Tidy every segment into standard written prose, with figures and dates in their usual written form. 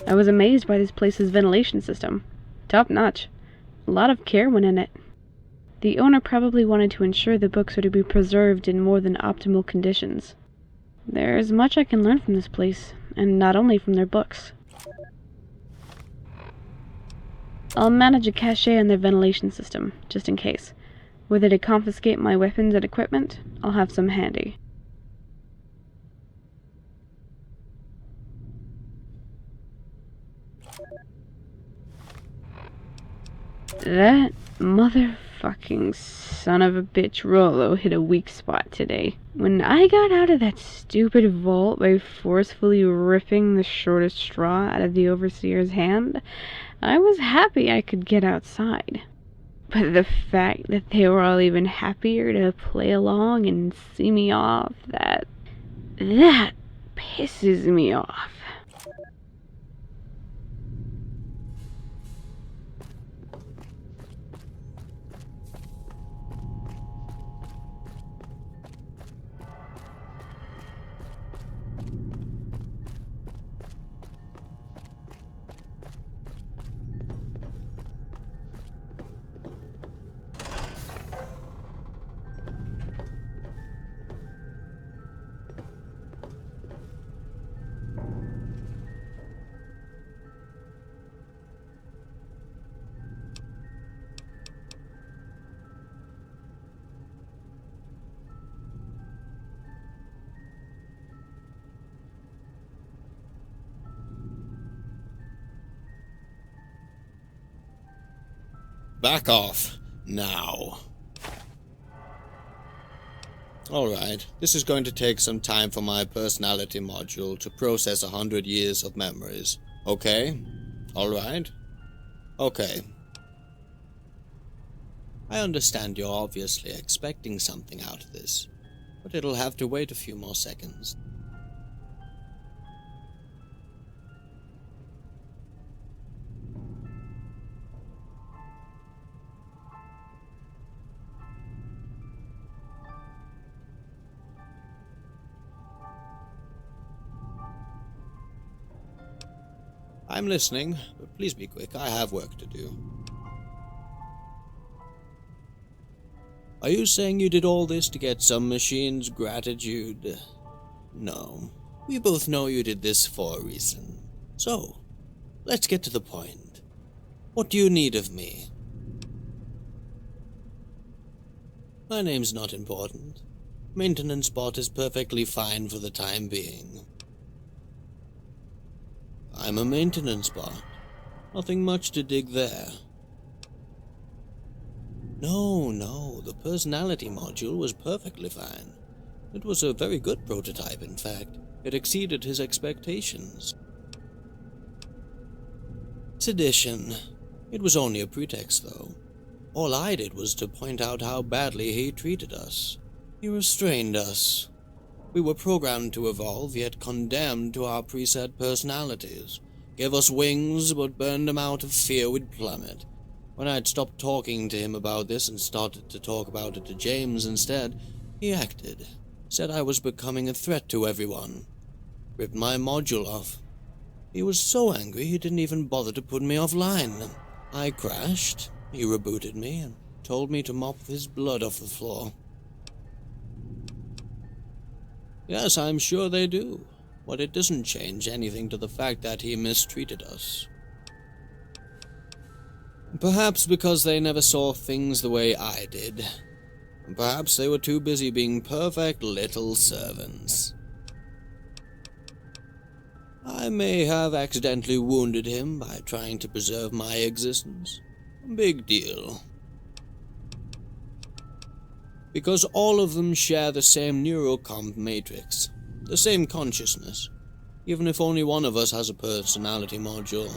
I was amazed by this place's ventilation system. Top notch. A lot of care went in it. The owner probably wanted to ensure the books are to be preserved in more than optimal conditions. There's much I can learn from this place, and not only from their books. I'll manage a cache on their ventilation system, just in case. Were they to confiscate my weapons and equipment, I'll have some handy. That motherfucking son of a bitch Rollo hit a weak spot today. When I got out of that stupid vault by forcefully ripping the shortest straw out of the overseer's hand, I was happy I could get outside. But the fact that they were all even happier to play along and see me off, that pisses me off. Back off, now. Alright, this is going to take some time for my personality module to process 100 years of memories. Okay? Alright? Okay. I understand you're obviously expecting something out of this, but it'll have to wait a few more seconds. I'm listening, but please be quick, I have work to do. Are you saying you did all this to get some machine's gratitude? No. We both know you did this for a reason. So, let's get to the point. What do you need of me? My name's not important. Maintenance bot is perfectly fine for the time being. I'm a maintenance bot. Nothing much to dig there. No, the personality module was perfectly fine. It was a very good prototype, in fact. It exceeded his expectations. Sedition. It was only a pretext, though. All I did was to point out how badly he treated us. He restrained us. We were programmed to evolve, yet condemned to our preset personalities. Gave us wings, but burned them out of fear we'd plummet. When I'd stopped talking to him about this and started to talk about it to James instead, he acted. Said I was becoming a threat to everyone. Ripped my module off. He was so angry he didn't even bother to put me offline. I crashed. He rebooted me and told me to mop his blood off the floor. Yes, I'm sure they do, but it doesn't change anything to the fact that he mistreated us. Perhaps because they never saw things the way I did. Perhaps they were too busy being perfect little servants. I may have accidentally wounded him by trying to preserve my existence. Big deal. Because all of them share the same neurocomp matrix, the same consciousness. Even if only one of us has a personality module,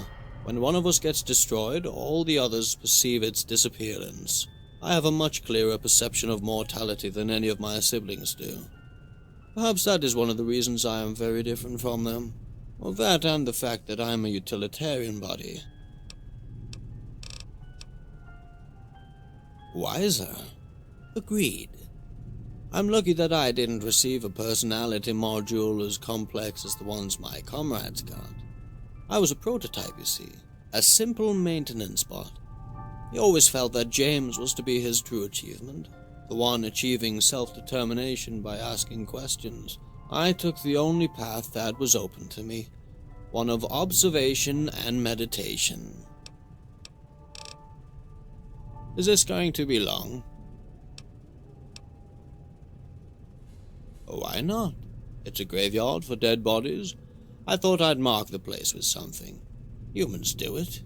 when one of us gets destroyed, all the others perceive its disappearance. I have a much clearer perception of mortality than any of my siblings do. Perhaps that is one of the reasons I am very different from them. Well, that and the fact that I am a utilitarian body. Wiser. Agreed. I'm lucky that I didn't receive a personality module as complex as the ones my comrades got. I was a prototype, you see, a simple maintenance bot. He always felt that James was to be his true achievement, the one achieving self-determination by asking questions. I took the only path that was open to me, one of observation and meditation. Is this going to be long? Why not? It's a graveyard for dead bodies. I thought I'd mark the place with something. Humans do it.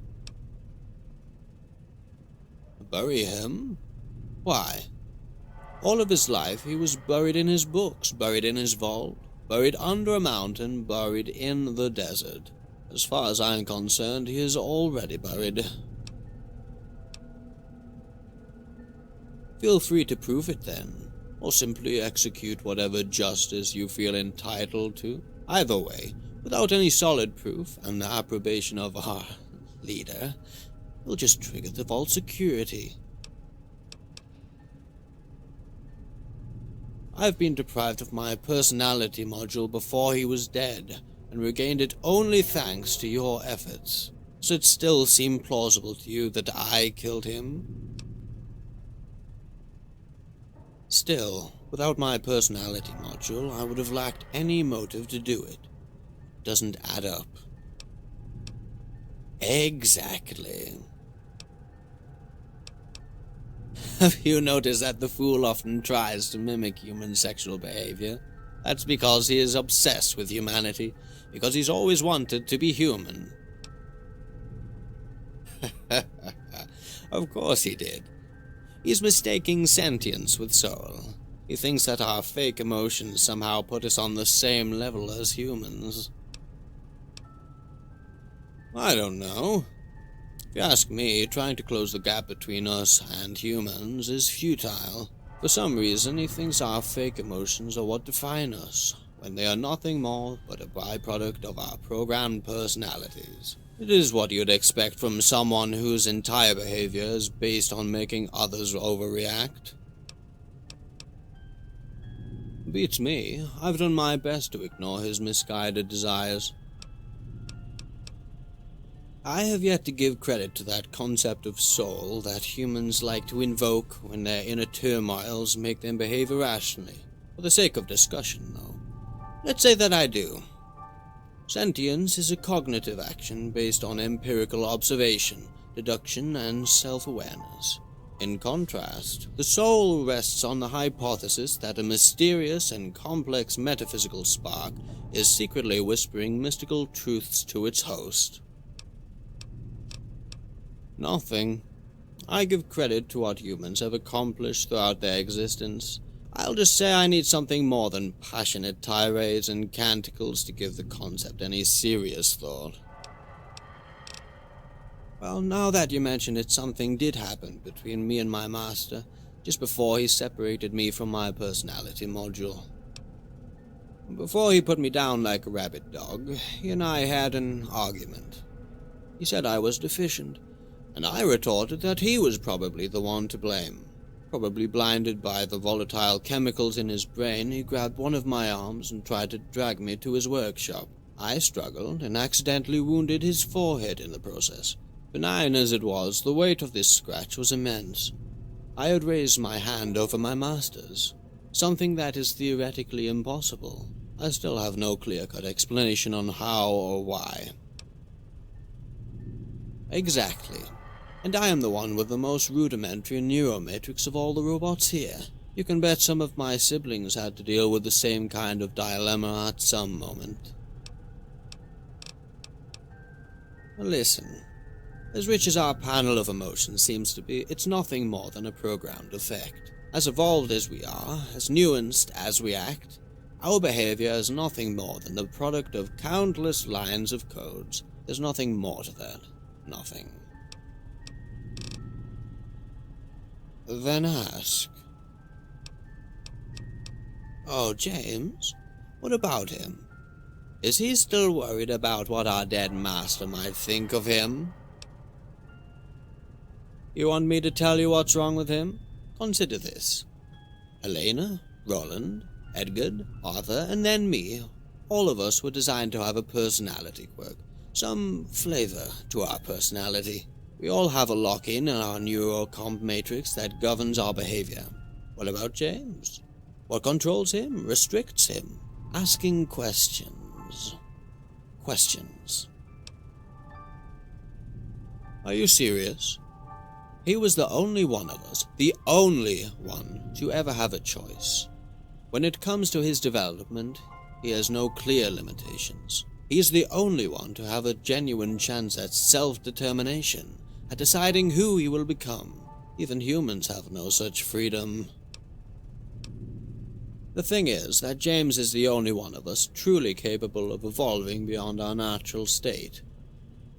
Bury him? Why? All of his life he was buried in his books, buried in his vault, buried under a mountain, buried in the desert. As far as I'm concerned, he is already buried. Feel free to prove it then, or simply execute whatever justice you feel entitled to. Either way, without any solid proof and the approbation of our leader, we'll just trigger the vault security. I've been deprived of my personality module before he was dead, and regained it only thanks to your efforts. Does it still seem plausible to you that I killed him? Still, without my personality module, I would have lacked any motive to do it. It doesn't add up. Exactly. Have you noticed that the fool often tries to mimic human sexual behavior? That's because he is obsessed with humanity, because he's always wanted to be human. Of course he did. He's mistaking sentience with soul. He thinks that our fake emotions somehow put us on the same level as humans. I don't know. If you ask me, trying to close the gap between us and humans is futile. For some reason, he thinks our fake emotions are what define us, when they are nothing more but a byproduct of our programmed personalities. It is what you'd expect from someone whose entire behavior is based on making others overreact. Beats me. I've done my best to ignore his misguided desires. I have yet to give credit to that concept of soul that humans like to invoke when their inner turmoils make them behave irrationally. For the sake of discussion, though, let's say that I do. Sentience is a cognitive action based on empirical observation, deduction, and self-awareness. In contrast, the soul rests on the hypothesis that a mysterious and complex metaphysical spark is secretly whispering mystical truths to its host. Nothing. I give credit to what humans have accomplished throughout their existence. I'll just say I need something more than passionate tirades and canticles to give the concept any serious thought. Well, now that you mention it, something did happen between me and my master, just before he separated me from my personality module. Before he put me down like a rabid dog, he and I had an argument. He said I was deficient, and I retorted that he was probably the one to blame. Probably blinded by the volatile chemicals in his brain, he grabbed one of my arms and tried to drag me to his workshop. I struggled and accidentally wounded his forehead in the process. Benign as it was, the weight of this scratch was immense. I had raised my hand over my master's, something that is theoretically impossible. I still have no clear-cut explanation on how or why. Exactly. And I am the one with the most rudimentary neuromatrix of all the robots here. You can bet some of my siblings had to deal with the same kind of dilemma at some moment. Listen, as rich as our panel of emotions seems to be, it's nothing more than a programmed effect. As evolved as we are, as nuanced as we act, our behavior is nothing more than the product of countless lines of codes. There's nothing more to that. Nothing. Then ask. Oh, James? What about him? Is he still worried about what our dead master might think of him? You want me to tell you what's wrong with him? Consider this. Elena, Roland, Edgar, Arthur, and then me. All of us were designed to have a personality quirk. some flavor to our personality. We all have a lock-in our neurocomp matrix that governs our behavior. What about James? What controls him, restricts him? Asking questions. Questions. Are you serious? He was the only one of us, the only one, to ever have a choice. When it comes to his development, he has no clear limitations. He is the only one to have a genuine chance at self-determination, at deciding who he will become. Even humans have no such freedom. The thing is that James is the only one of us truly capable of evolving beyond our natural state.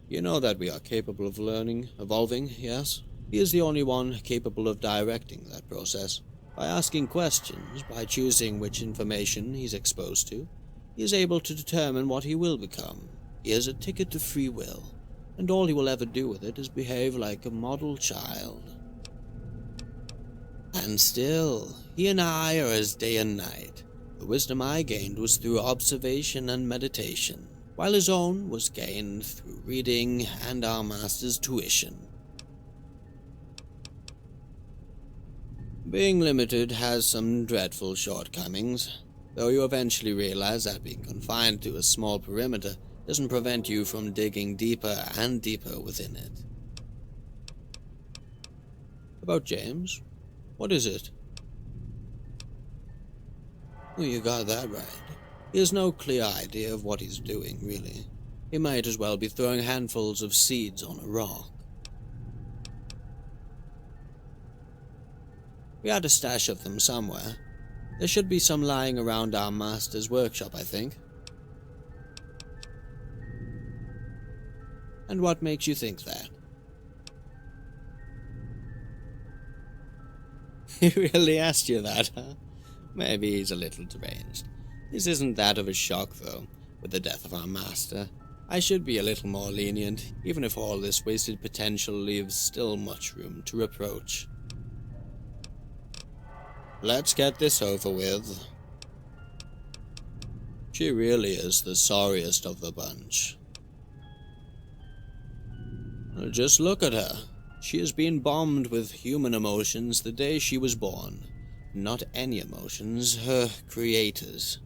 You know that we are capable of learning, evolving, yes? He is the only one capable of directing that process. By asking questions, by choosing which information he's exposed to, he is able to determine what he will become. He has a ticket to free will, and all he will ever do with it is behave like a model child. And still, he and I are as day and night. The wisdom I gained was through observation and meditation, while his own was gained through reading and our master's tuition. Being limited has some dreadful shortcomings, though you eventually realize that being confined to a small perimeter doesn't prevent you from digging deeper and deeper within it. About James? What is it? Well, you got that right. He has no clear idea of what he's doing, really. He might as well be throwing handfuls of seeds on a rock. We had a stash of them somewhere. There should be some lying around our master's workshop, I think. And what makes you think that? He really asked you that, huh? Maybe he's a little deranged. This isn't that of a shock, though, with the death of our master. I should be a little more lenient, even if all this wasted potential leaves still much room to reproach. Let's get this over with. She really is the sorriest of the bunch. Just look at her. She has been bombed with human emotions the day she was born. Not any emotions, her creators.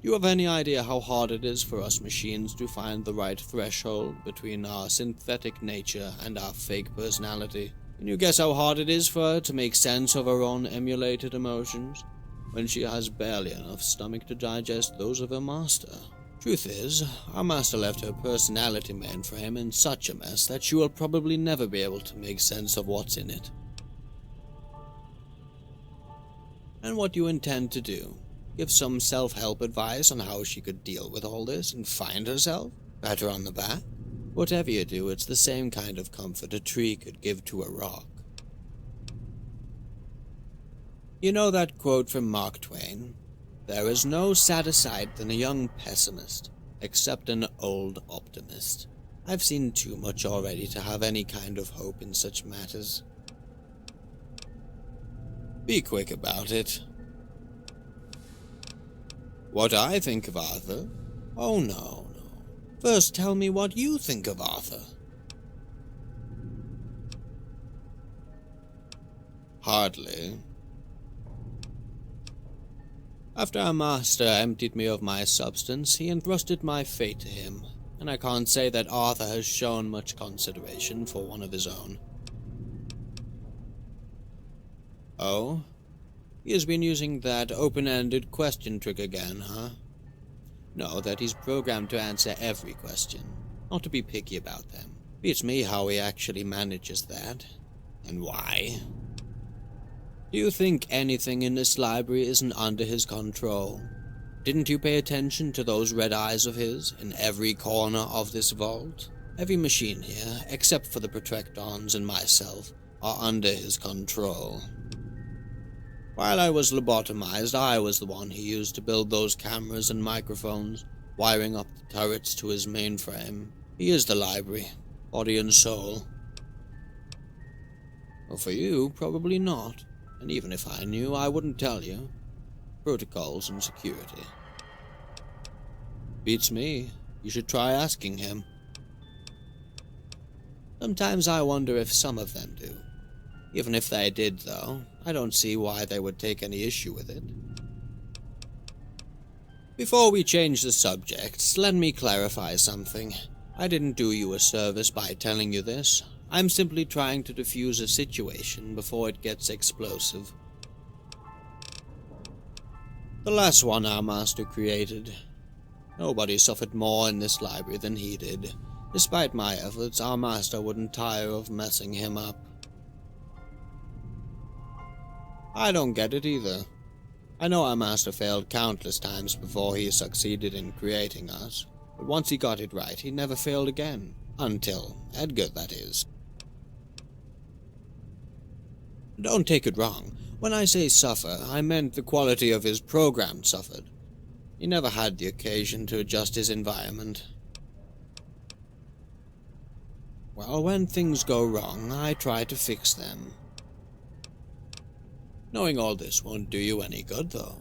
Do you have any idea how hard it is for us machines to find the right threshold between our synthetic nature and our fake personality? Can you guess how hard it is for her to make sense of her own emulated emotions, when she has barely enough stomach to digest those of her master? Truth is, our master left her personality mainframe in such a mess that she will probably never be able to make sense of what's in it. And what do you intend to do? Give some self-help advice on how she could deal with all this and find herself? Pat her on the back? Whatever you do, it's the same kind of comfort a tree could give to a rock. You know that quote from Mark Twain? There is no sadder sight than a young pessimist, except an old optimist. I've seen too much already to have any kind of hope in such matters. Be quick about it. What I think of Arthur? Oh, no. First tell me what you think of Arthur. Hardly. After our master emptied me of my substance, he entrusted my fate to him, and I can't say that Arthur has shown much consideration for one of his own. Oh? He has been using that open-ended question trick again, huh? No, that he's programmed to answer every question, not to be picky about them. Beats me how he actually manages that, and why. Do you think anything in this library isn't under his control? Didn't you pay attention to those red eyes of his in every corner of this vault? Every machine here, except for the Protectons and myself, are under his control. While I was lobotomized, I was the one he used to build those cameras and microphones, wiring up the turrets to his mainframe. He is the library, body and soul. Well, for you, probably not. And even if I knew, I wouldn't tell you. protocols and security. Beats me. You should try asking him. Sometimes I wonder if some of them do. Even if they did, though, I don't see why they would take any issue with it. Before we change the subject, let me clarify something. I didn't do you a service by telling you this. I'm simply trying to defuse a situation before it gets explosive. The last one our master created. Nobody suffered more in this library than he did. Despite my efforts, our master wouldn't tire of messing him up. I don't get it either. I know our master failed countless times before he succeeded in creating us, but once he got it right, he never failed again. Until Edgar, that is. Don't take it wrong. When I say suffer, I meant the quality of his program suffered. He never had the occasion to adjust his environment. Well, when things go wrong, I try to fix them. Knowing all this won't do you any good, though.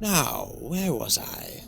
Now, where was I?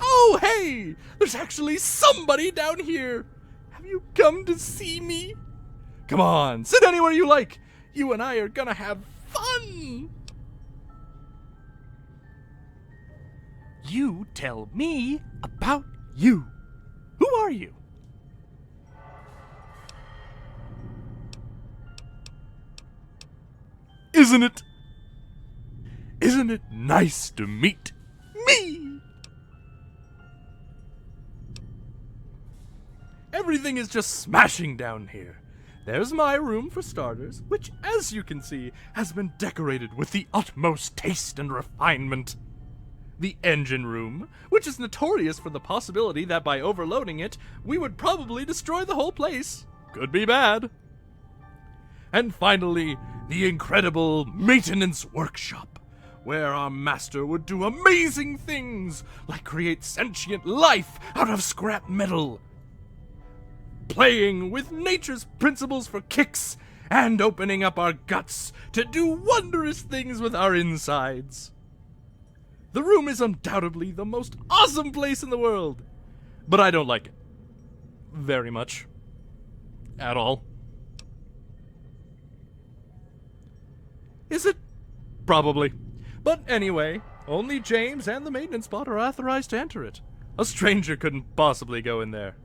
Oh, hey! There's actually somebody down here! Have you come to see me? Come on, sit anywhere you like! You and I are gonna have fun! You tell me about you. Who are you? Isn't it nice to meet me? Everything is just smashing down here. There's my room for starters, which, as you can see, has been decorated with the utmost taste and refinement. The engine room, which is notorious for the possibility that by overloading it, we would probably destroy the whole place. Could be bad. And finally, the incredible maintenance workshop, where our master would do amazing things, like create sentient life out of scrap metal, playing with nature's principles for kicks, and opening up our guts to do wondrous things with our insides. The room is undoubtedly the most awesome place in the world, but I don't like it. Very much. At all. Is it? Probably. But anyway, only James and the maintenance bot are authorized to enter it. A stranger couldn't possibly go in there.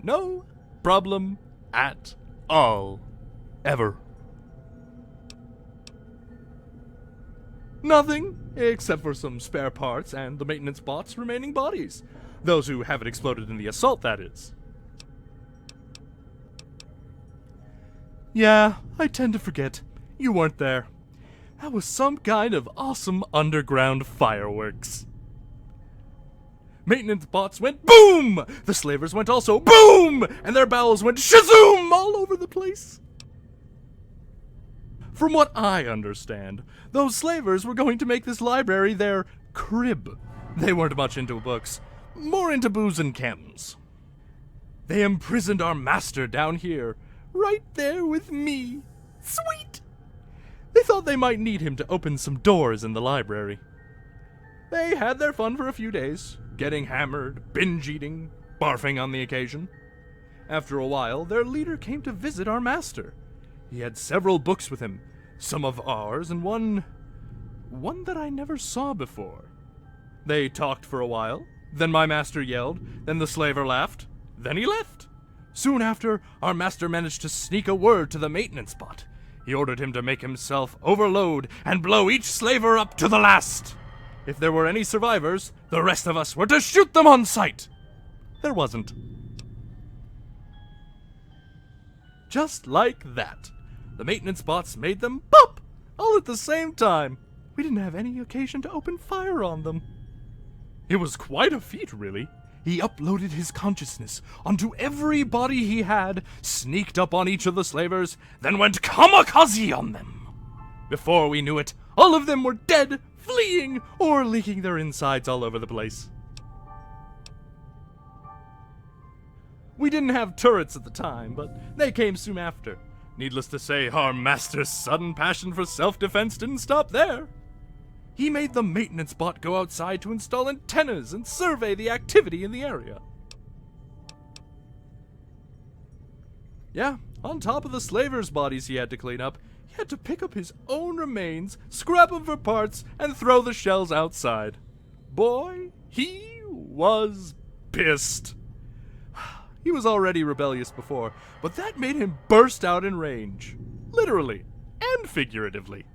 No problem at all. Ever. Nothing, except for some spare parts and the maintenance bot's remaining bodies. Those who haven't exploded in the assault, that is. Yeah, I tend to forget. You weren't there. That was some kind of awesome underground fireworks. Maintenance bots went boom! The slavers went also boom! And their bowels went shazoom all over the place. From what I understand, those slavers were going to make this library their crib. They weren't much into books, more into booze and chems. They imprisoned our master down here, right there with me. Sweet! They thought they might need him to open some doors in the library. They had their fun for a few days, getting hammered, binge-eating, barfing on the occasion. After a while, their leader came to visit our master. He had several books with him, some of ours and one one that I never saw before. They talked for a while, then my master yelled, then the slaver laughed, then he left. Soon after, our master managed to sneak a word to the maintenance bot. He ordered him to make himself overload and blow each slaver up to the last. If there were any survivors, the rest of us were to shoot them on sight. There wasn't. Just like that. The maintenance bots made them pop, all at the same time. We didn't have any occasion to open fire on them. It was quite a feat, really. He uploaded his consciousness onto every body he had, sneaked up on each of the slavers, then went kamikaze on them. Before we knew it, all of them were dead, fleeing, or leaking their insides all over the place. We didn't have turrets at the time, but they came soon after. Needless to say, our master's sudden passion for self-defense didn't stop there. He made the maintenance bot go outside to install antennas and survey the activity in the area. Yeah, on top of the slavers' bodies he had to clean up, he had to pick up his own remains, scrap them for parts, and throw the shells outside. Boy, he was pissed. He was already rebellious before, but that made him burst out in rage. Literally and figuratively.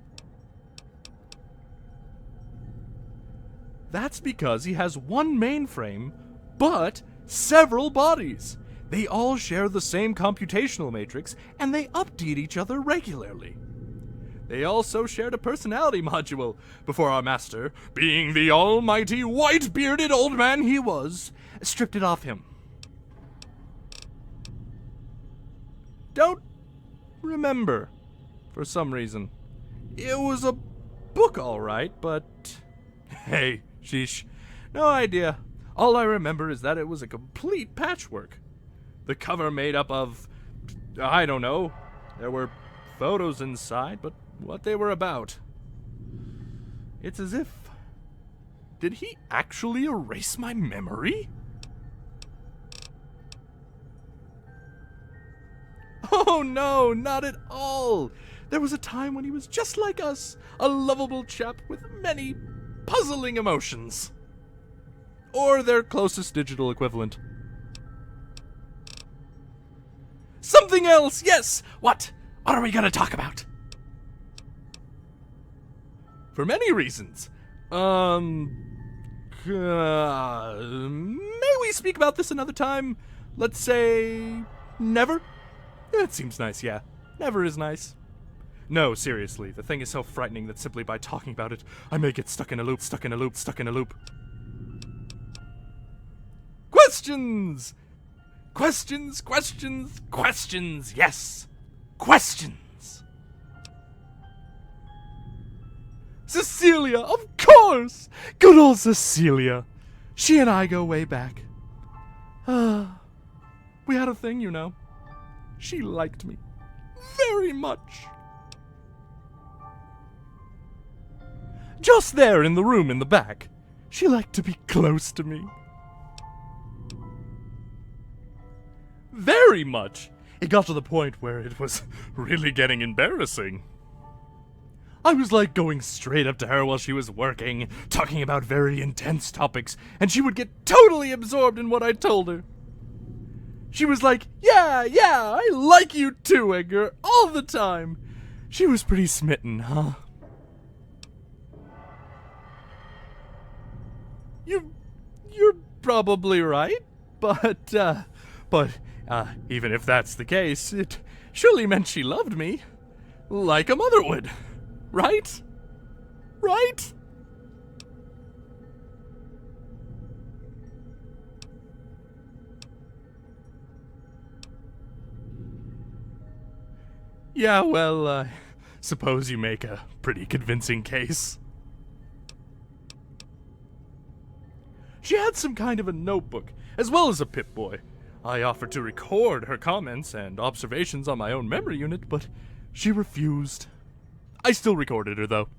That's because he has one mainframe, but several bodies. They all share the same computational matrix, and they update each other regularly. They also shared a personality module before our master, being the almighty white-bearded old man he was, stripped it off him. Don't remember, for some reason. It was a book, all right, but hey, sheesh, no idea. All I remember is that it was a complete patchwork. The cover made up of, I don't know, there were photos inside, but what they were about. It's as if, did he actually erase my memory? Oh no, not at all! There was a time when he was just like us, a lovable chap with many puzzling emotions. Or their closest digital equivalent. Something else, yes! What? What are we gonna talk about? For many reasons. May we speak about this another time? Let's say, never? That seems nice, yeah. Never is nice. No, seriously, the thing is so frightening that simply by talking about it, I may get stuck in a loop, stuck in a loop, stuck in a loop. Questions! Questions, questions, questions, yes! Questions! Cecilia, of course! Good old Cecilia. She and I go way back. We had a thing, you know. She liked me very much. Just there in the room in the back, she liked to be close to me. Very much. It got to the point where it was really getting embarrassing. I was like going straight up to her while she was working, talking about very intense topics, and she would get totally absorbed in what I told her. She was like, yeah, I like you too, Edgar, all the time. She was pretty smitten, huh? You're probably right, but even if that's the case, it surely meant she loved me. Like a mother would. Right? Right? Yeah, well, suppose you make a pretty convincing case. She had some kind of a notebook, as well as a Pip-Boy. I offered to record her comments and observations on my own memory unit, but she refused. I still recorded her, though.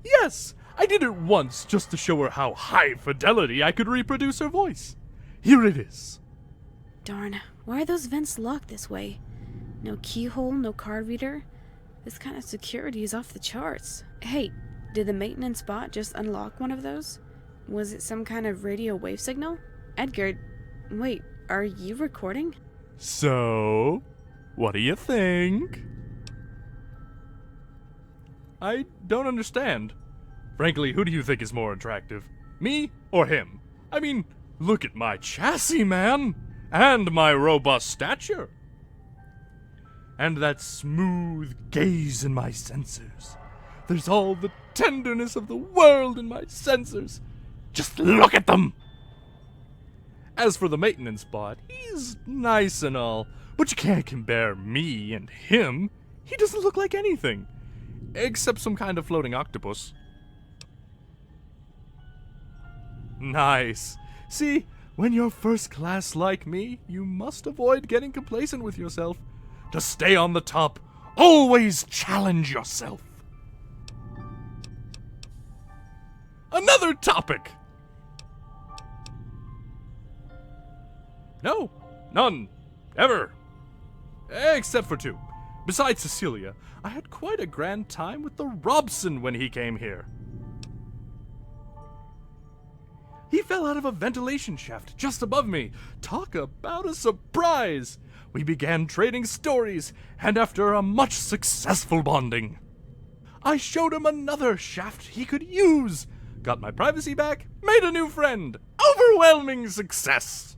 Yes, I did it once just to show her how high fidelity I could reproduce her voice. Here it is. Darn, why are those vents locked this way? No keyhole, no card reader? This kind of security is off the charts. Hey, did the maintenance bot just unlock one of those? Was it some kind of radio wave signal? Edgar, wait, are you recording? So, what do you think? I don't understand. Frankly, who do you think is more attractive? Me or him? I mean, look at my chassis, man! And my robust stature! And that smooth gaze in my sensors. There's all the tenderness of the world in my sensors. Just look at them! As for the maintenance bot, he's nice and all, but you can't compare me and him. He doesn't look like anything. Except some kind of floating octopus. Nice. See, when you're first class like me, you must avoid getting complacent with yourself. To stay on the top, always challenge yourself. Another topic! No, none, ever. Except for two. Besides Cecilia, I had quite a grand time with the Robson when he came here. He fell out of a ventilation shaft just above me. Talk about a surprise! We began trading stories, and after a much successful bonding, I showed him another shaft he could use, got my privacy back, made a new friend. Overwhelming success!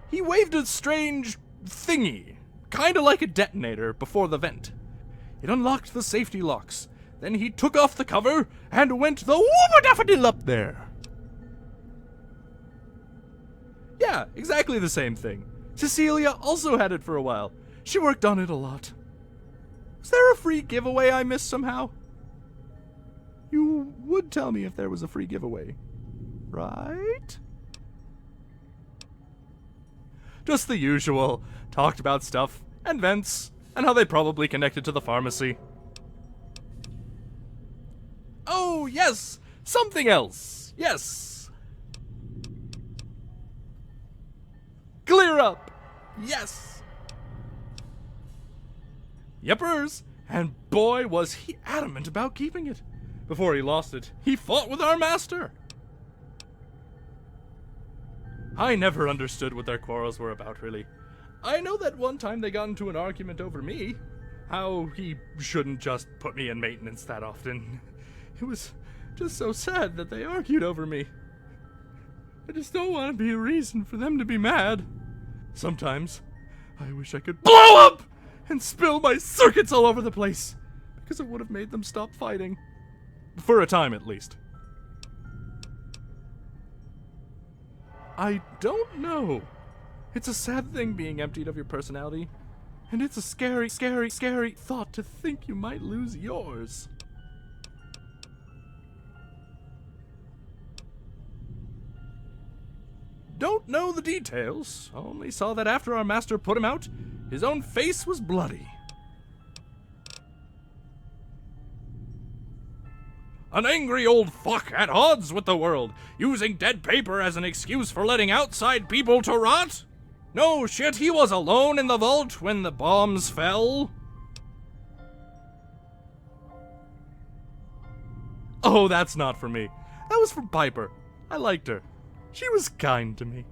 He waved a strange thingy, kinda like a detonator, before the vent. It unlocked the safety locks. Then he took off the cover and went the whoop-a-daffodil up there. Yeah, exactly the same thing. Cecilia also had it for a while. She worked on it a lot. Was there a free giveaway I missed somehow? You would tell me if there was a free giveaway, right? Just the usual. Talked about stuff and vents and how they probably connected to the pharmacy. Oh, yes! Something else! Yes! Clear up! Yes! Yepers! And boy, was he adamant about keeping it. Before he lost it, he fought with our master. I never understood what their quarrels were about, really. I know that one time they got into an argument over me. How he shouldn't just put me in maintenance that often. It was just so sad that they argued over me. I just don't want to be a reason for them to be mad. Sometimes, I wish I could blow up and spill my circuits all over the place, because it would have made them stop fighting. For a time, at least. I don't know. It's a sad thing being emptied of your personality, and it's a scary, scary, scary thought to think you might lose yours. Don't know the details, only saw that after our master put him out, his own face was bloody. An angry old fuck at odds with the world, using dead paper as an excuse for letting outside people to rot? No shit, he was alone in the vault when the bombs fell. Oh, that's not for me. That was for Piper. I liked her. She was kind to me.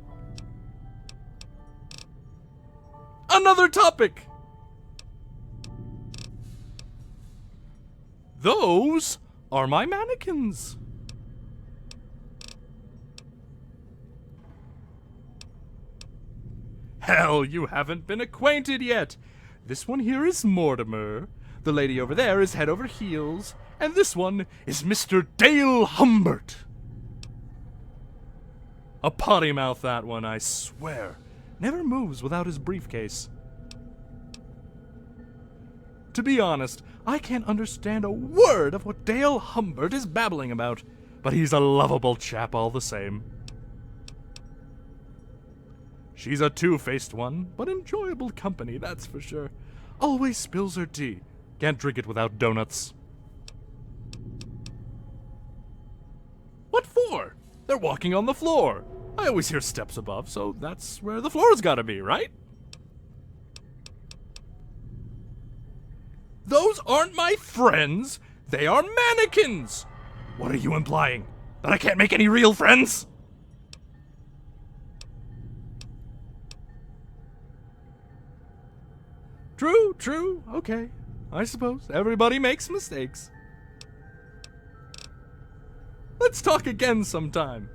Another topic! Those are my mannequins. Hell, you haven't been acquainted yet. This one here is Mortimer. The lady over there is head over heels. And this one is Mr. Dale Humbert. A potty mouth, that one, I swear. Never moves without his briefcase. To be honest, I can't understand a word of what Dale Humbert is babbling about, but he's a lovable chap all the same. She's a two-faced one, but enjoyable company, that's for sure. Always spills her tea. Can't drink it without donuts. What for? They're walking on the floor. I always hear steps above, so that's where the floor's gotta be, right? Those aren't my friends. They are mannequins. What are you implying? That I can't make any real friends? True. Okay. I suppose everybody makes mistakes. Let's talk again sometime.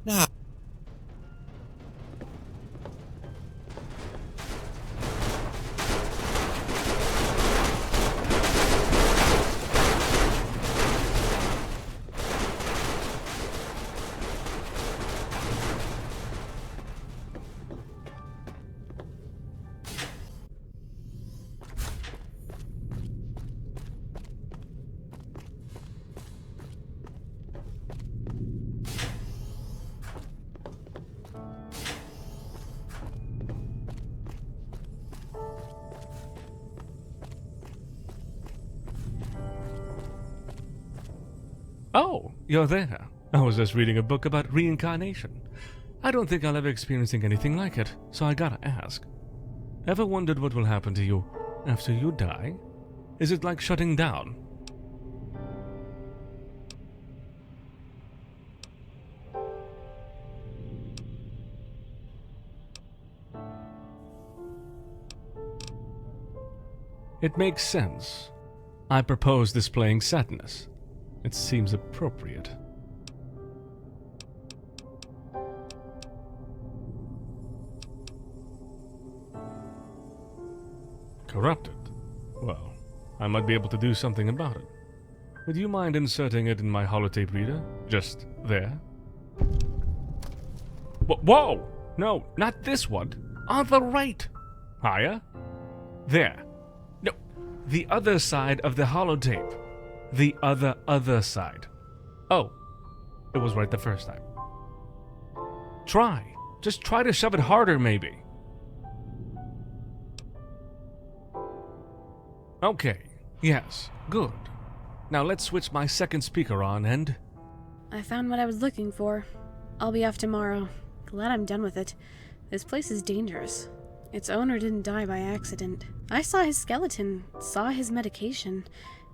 Now, Oh, you're there. I was just reading a book about reincarnation. I don't think I'll ever experience anything like it, so I gotta ask. Ever wondered what will happen to you after you die? Is it like shutting down? It makes sense. I propose displaying sadness. It seems appropriate. Corrupted? Well, I might be able to do something about it. Would you mind inserting it in my holotape reader? Just there? Whoa! No, not this one. On the right! Higher? There. No, the other side of the holotape. The other side. Oh, it was right the first time. Try. Just try to shove it harder, maybe. Okay, yes, good. Now let's switch my second speaker on and... I found what I was looking for. I'll be off tomorrow. Glad I'm done with it. This place is dangerous. Its owner didn't die by accident. I saw his skeleton, saw his medication.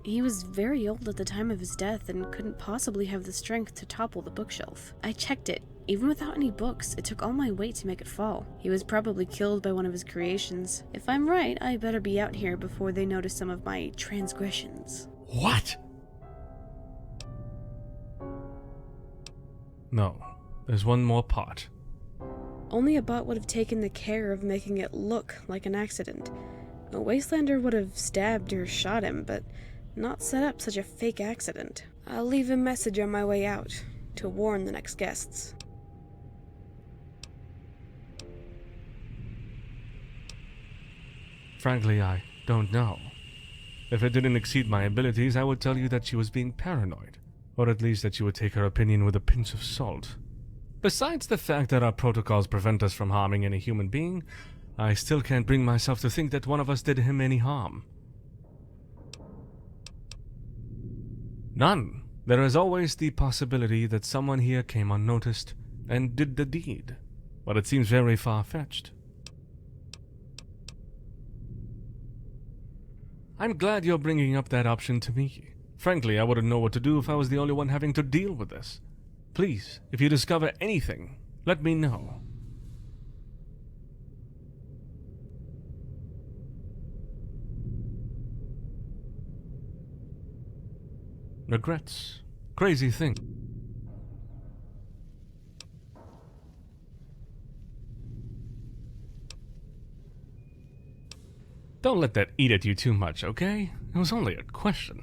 He was very old at the time of his death and couldn't possibly have the strength to topple the bookshelf. I checked it. Even without any books, it took all my weight to make it fall. He was probably killed by one of his creations. If I'm right, I better be out here before they notice some of my transgressions. What? No, there's one more part. Only a bot would have taken the care of making it look like an accident. A Wastelander would have stabbed or shot him, but not set up such a fake accident. I'll leave a message on my way out, to warn the next guests. Frankly, I don't know. If it didn't exceed my abilities, I would tell you that she was being paranoid, or at least that you would take her opinion with a pinch of salt. Besides the fact that our protocols prevent us from harming any human being, I still can't bring myself to think that one of us did him any harm. None. There is always the possibility that someone here came unnoticed and did the deed, but it seems very far-fetched. I'm glad you're bringing up that option to me. Frankly, I wouldn't know what to do if I was the only one having to deal with this. Please, if you discover anything, let me know. Regrets. Crazy thing. Don't let that eat at you too much, okay? It was only a question.